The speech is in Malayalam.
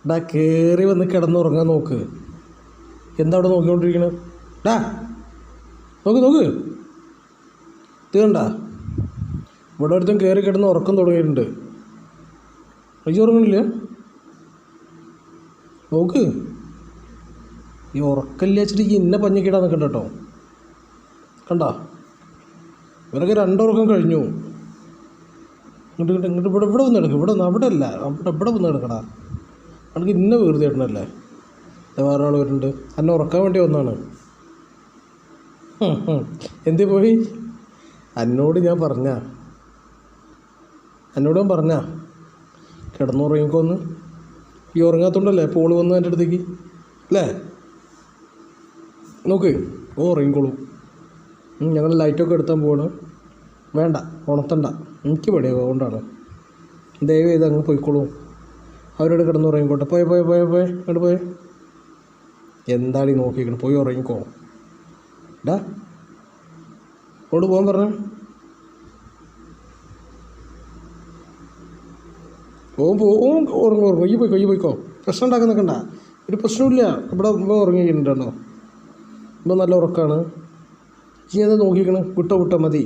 ഡാ കയറി വന്ന് കിടന്നുറങ്ങാൻ നോക്ക്. എന്താ അവിടെ നോക്കിക്കൊണ്ടിരിക്കണത്? ഡാ നോക്ക് നോക്ക്, ഇത് കണ്ട ഇവിടെ ഒരുത്തും കയറി കിടന്ന് ഉറക്കം തുടങ്ങിയിട്ടുണ്ട്. അയ്യോ ഉറങ്ങണില്ല, നോക്ക്. ഈ ഉറക്കമില്ല വെച്ചിട്ട് ഈ ഇന്ന പഞ്ഞിക്കിടാൻ നിൽക്കണ്ട കേട്ടോ. കണ്ട ഇവരൊക്കെ രണ്ടുറക്കം കഴിഞ്ഞു. ഇങ്ങോട്ട് ഇങ്ങോട്ട് ഇവിടെ വന്ന് കിടക്കും. അവിടെ അല്ല, ഇവിടെ വന്ന് കിടക്കടാ. എനിക്ക് ഇന്ന വെറുതെ ഇടണല്ലേ. വേറെ ആൾ വരുന്നുണ്ട്, എന്നെ ഉറക്കാൻ വേണ്ടി വന്നാണ്. എന്തി പോയി? എന്നോട് ഞാൻ പറഞ്ഞ കിടന്നുറങ്ങിക്കോന്ന്. ഈ ഉറങ്ങാത്തോണ്ടല്ലേ പോള് വന്നു എൻ്റെ അടുത്തേക്ക് അല്ലേ? നോക്ക്, ഓ ഉറങ്ങിക്കോളൂ. ഞങ്ങൾ ലൈറ്റൊക്കെ എടുത്താൻ പോവാണ്. വേണ്ട, ഉണർത്തണ്ട, എനിക്ക് പടിയാവും, അതുകൊണ്ടാണ്. ദയവ് ചെയ്ത് അങ്ങ് പോയിക്കോളൂ. അവരോട് കിടന്ന് ഉറങ്ങിക്കോട്ടെ. പോയെ അങ്ങോട്ട് പോയെ. എന്താടി നോക്കിക്കണം, പോയി ഉറങ്ങിക്കോ. ഡാ അങ്ങോട്ട് പോകാൻ പറഞ്ഞ ഉറങ്ങും. ഈ പോയിക്കോ. പ്രശ്നം ഉണ്ടാക്കാൻ നിൽക്കണ്ട, ഒരു പ്രശ്നമില്ല. ഇവിടെ ഉറങ്ങിയിട്ടുണ്ടോ? ഇപ്പോൾ നല്ല ഉറക്കമാണ്. ഇനി എന്താ നോക്കിക്കണം? വിട്ടോ മതി.